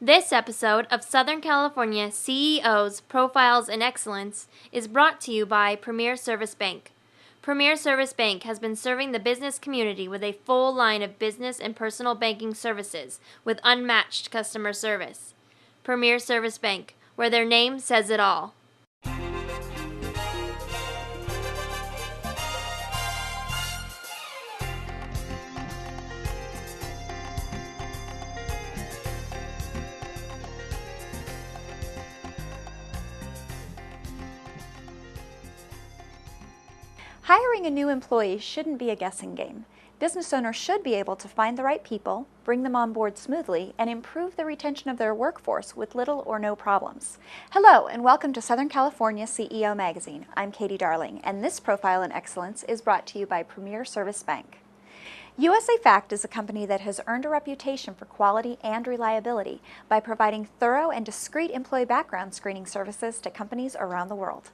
This episode of Southern California CEOs, Profiles, and Excellence is brought to you by Premier Service Bank. Premier Service Bank has been serving the business community with a full line of business and personal banking services with unmatched customer service. Premier Service Bank, where their name says it all. Hiring a new employee shouldn't be a guessing game. Business owners should be able to find the right people, bring them on board smoothly, and improve the retention of their workforce with little or no problems. Hello, and welcome to Southern California CEO Magazine. I'm Katie Darling, and this Profile in Excellence is brought to you by Premier Service Bank. USA Fact is a company that has earned a reputation for quality and reliability by providing thorough and discreet employee background screening services to companies around the world.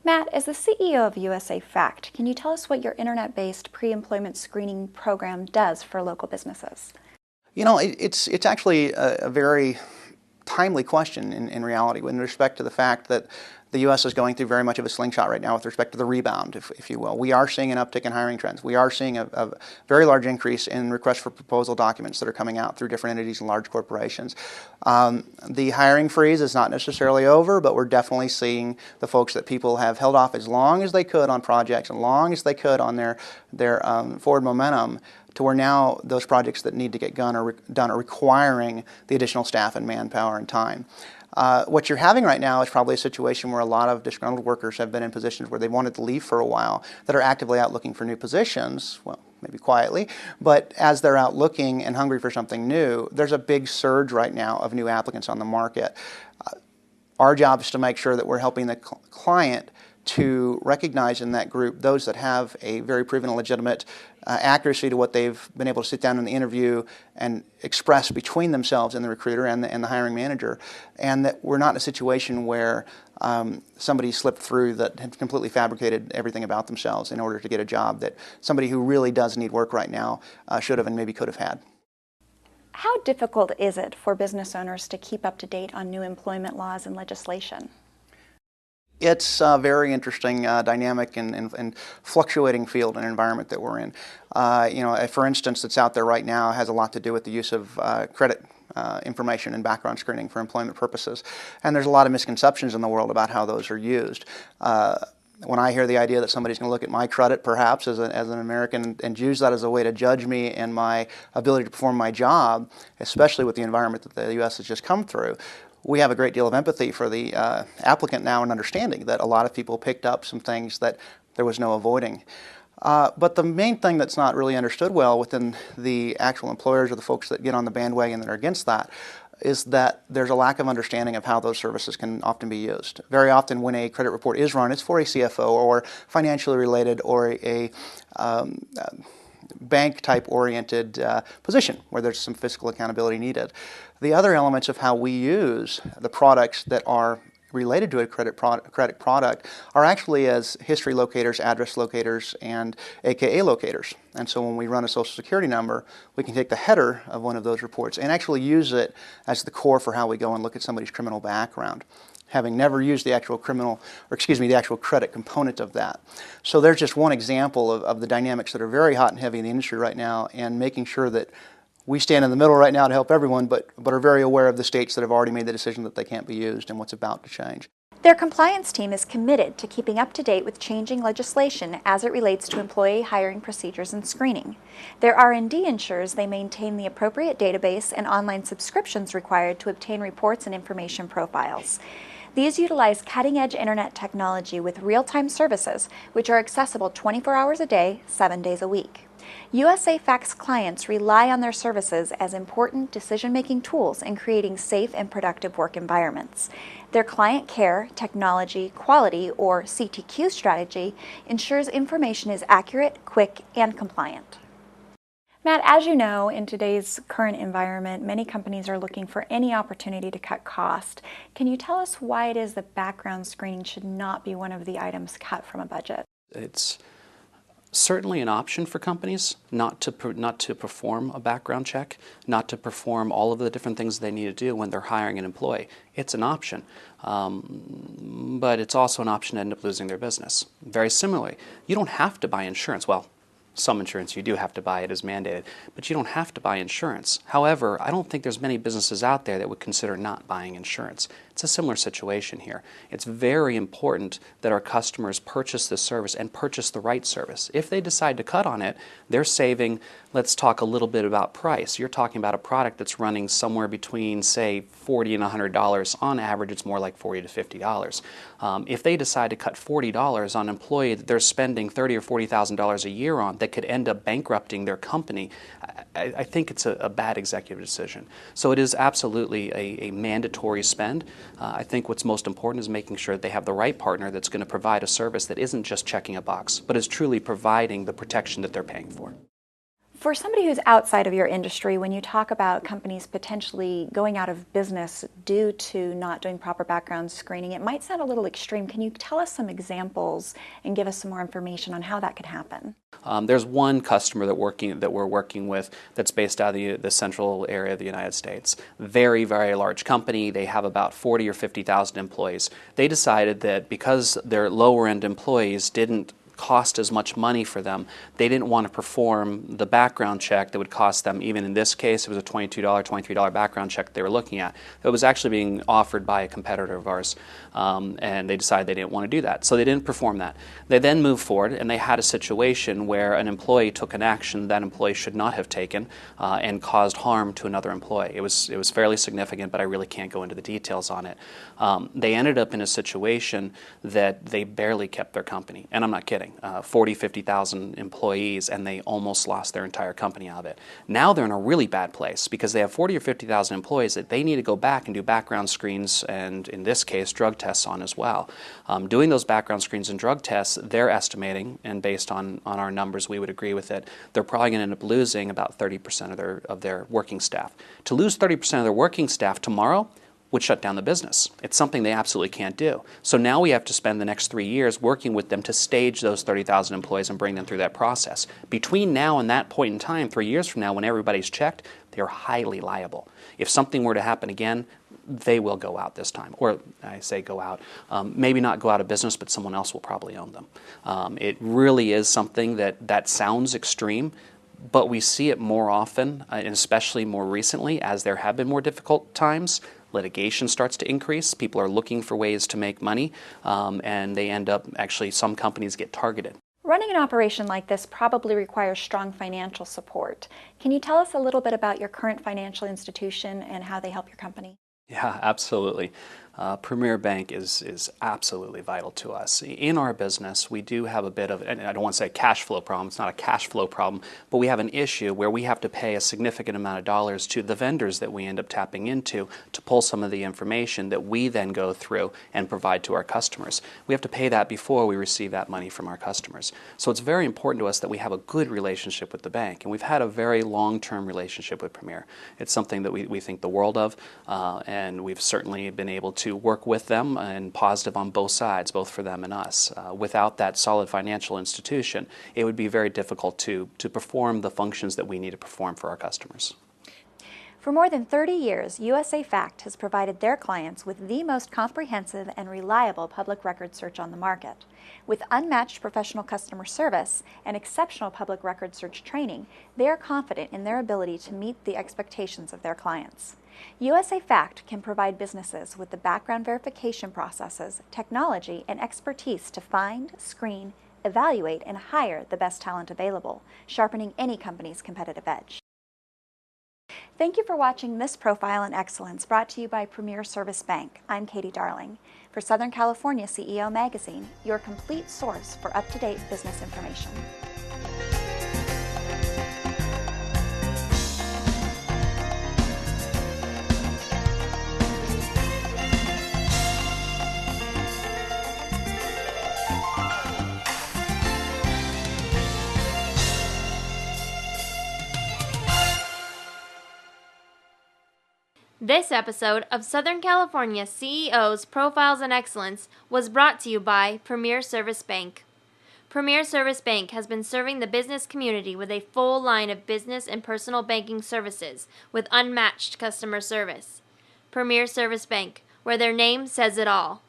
Matt, as the CEO of USA Fact, can you tell us what your internet-based pre-employment screening program does for local businesses? You know, it's actually a very timely question in reality with respect to the fact that the U.S. is going through very much of a slingshot right now with respect to the rebound, if you will. We are seeing an uptick in hiring trends. We are seeing a very large increase in requests for proposal documents that are coming out through different entities and large corporations. The hiring freeze is not necessarily over, but we're definitely seeing the folks that people have held off as long as they could on projects, as long as they could on their forward momentum, to where now those projects that need to get done are requiring the additional staff and manpower and time. What you're having right now is probably a situation where a lot of disgruntled workers have been in positions where they wanted to leave for a while that are actively out looking for new positions, well, maybe quietly, but as they're out looking and hungry for something new, there's a big surge right now of new applicants on the market. Our job is to make sure that we're helping the client to recognize in that group those that have a very proven and legitimate accuracy to what they've been able to sit down in the interview and express between themselves and the recruiter and the hiring manager, and that we're not in a situation where somebody slipped through that had completely fabricated everything about themselves in order to get a job that somebody who really does need work right now should have and maybe could have had. How difficult is it for business owners to keep up to date on new employment laws and legislation? It's a very interesting, dynamic, and fluctuating field and environment that we're in. For instance, that's out there right now has a lot to do with the use of credit information and background screening for employment purposes. And there's a lot of misconceptions in the world about how those are used. When I hear the idea that somebody's going to look at my credit, perhaps, as an American and use that as a way to judge me and my ability to perform my job, especially with the environment that the U.S. has just come through, we have a great deal of empathy for the applicant now and understanding that a lot of people picked up some things that there was no avoiding. But the main thing that's not really understood well within the actual employers or the folks that get on the bandwagon that are against that is that there's a lack of understanding of how those services can often be used. Very often when a credit report is run, it's for a CFO or financially related or a bank-type oriented position where there's some fiscal accountability needed. The other elements of how we use the products that are related to a credit product are actually as history locators, address locators, and AKA locators. And so when we run a Social Security number, we can take the header of one of those reports and actually use it as the core for how we go and look at somebody's criminal background, having never used the actual the actual credit component of that. So there's just one example of the dynamics that are very hot and heavy in the industry right now, and making sure that we stand in the middle right now to help everyone, but are very aware of the states that have already made the decision that they can't be used and what's about to change. Their compliance team is committed to keeping up to date with changing legislation as it relates to employee hiring procedures and screening. Their R&D ensures they maintain the appropriate database and online subscriptions required to obtain reports and information profiles. These utilize cutting-edge internet technology with real-time services, which are accessible 24 hours a day, 7 days a week. USA Fact's clients rely on their services as important decision-making tools in creating safe and productive work environments. Their client care, technology, quality, or CTQ strategy ensures information is accurate, quick, and compliant. Matt, as you know, in today's current environment, many companies are looking for any opportunity to cut cost. Can you tell us why it is that background screening should not be one of the items cut from a budget? It's certainly an option for companies not to perform a background check, not to perform all of the different things they need to do when they're hiring an employee. It's an option, but it's also an option to end up losing their business. Very similarly, you don't have to buy insurance. Well, some insurance you do have to buy, it is mandated, but you don't have to buy insurance. However, I don't think there's many businesses out there that would consider not buying insurance. It's a similar situation here. It's very important that our customers purchase this service and purchase the right service. If they decide to cut on it, they're saving. Let's talk a little bit about price. You're talking about a product that's running somewhere between, say, $40 and $100. On average, it's more like $40 to $50. If they decide to cut $40 on an employee that they're spending $30,000 or $40,000 a year on, that could end up bankrupting their company, I think it's a bad executive decision. So it is absolutely a mandatory spend. I think what's most important is making sure that they have the right partner that's going to provide a service that isn't just checking a box, but is truly providing the protection that they're paying for. For somebody who's outside of your industry, when you talk about companies potentially going out of business due to not doing proper background screening, it might sound a little extreme. Can you tell us some examples and give us some more information on how that could happen? There's one customer that we're working with that's based out of the central area of the United States. Very, very large company. They have about 40 or 50,000 employees. They decided that because their lower-end employees didn't cost as much money for them, they didn't want to perform the background check that would cost them, even in this case, it was a $22, $23 background check they were looking at. It was actually being offered by a competitor of ours, and they decided they didn't want to do that. So they didn't perform that. They then moved forward, and they had a situation where an employee took an action that employee should not have taken and caused harm to another employee. It was fairly significant, but I really can't go into the details on it. They ended up in a situation that they barely kept their company, and I'm not kidding. 40, 50,000 employees, and they almost lost their entire company out of it. Now they're in a really bad place because they have 40 or 50,000 employees that they need to go back and do background screens and, in this case, drug tests on as well. Doing those background screens and drug tests, they're estimating, and based on our numbers, we would agree with it, they're probably going to end up losing about 30% of their working staff. To lose 30% of their working staff tomorrow would shut down the business. It's something they absolutely can't do. So now we have to spend the next 3 years working with them to stage those 30,000 employees and bring them through that process. Between now and that point in time, 3 years from now, when everybody's checked, they're highly liable. If something were to happen again, they will go out this time. Or I say go out, maybe not go out of business, but someone else will probably own them. It really is something that sounds extreme, but we see it more often, and especially more recently, as there have been more difficult times. Litigation starts to increase. People are looking for ways to make money, and they end up, actually, some companies get targeted. Running an operation like this probably requires strong financial support. Can you tell us a little bit about your current financial institution and how they help your company? Yeah, absolutely. Premier Bank is absolutely vital to us. In our business, we do have a bit of, and I don't want to say cash flow problem, it's not a cash flow problem, but we have an issue where we have to pay a significant amount of dollars to the vendors that we end up tapping into to pull some of the information that we then go through and provide to our customers. We have to pay that before we receive that money from our customers. So it's very important to us that we have a good relationship with the bank, and we've had a very long-term relationship with Premier. It's something that we think the world of, and we've certainly been able to work with them and positive on both sides, both for them and us. Without that solid financial institution, it would be very difficult to perform the functions that we need to perform for our customers. For more than 30 years, USA Fact has provided their clients with the most comprehensive and reliable public record search on the market. With unmatched professional customer service and exceptional public record search training, they are confident in their ability to meet the expectations of their clients. USA Fact can provide businesses with the background verification processes, technology, and expertise to find, screen, evaluate, and hire the best talent available, sharpening any company's competitive edge. Thank you for watching this Profile in Excellence, brought to you by Premier Service Bank. I'm Katie Darling. For Southern California CEO Magazine, your complete source for up-to-date business information. This episode of Southern California CEOs Profiles in Excellence was brought to you by Premier Service Bank. Premier Service Bank has been serving the business community with a full line of business and personal banking services with unmatched customer service. Premier Service Bank, where their name says it all.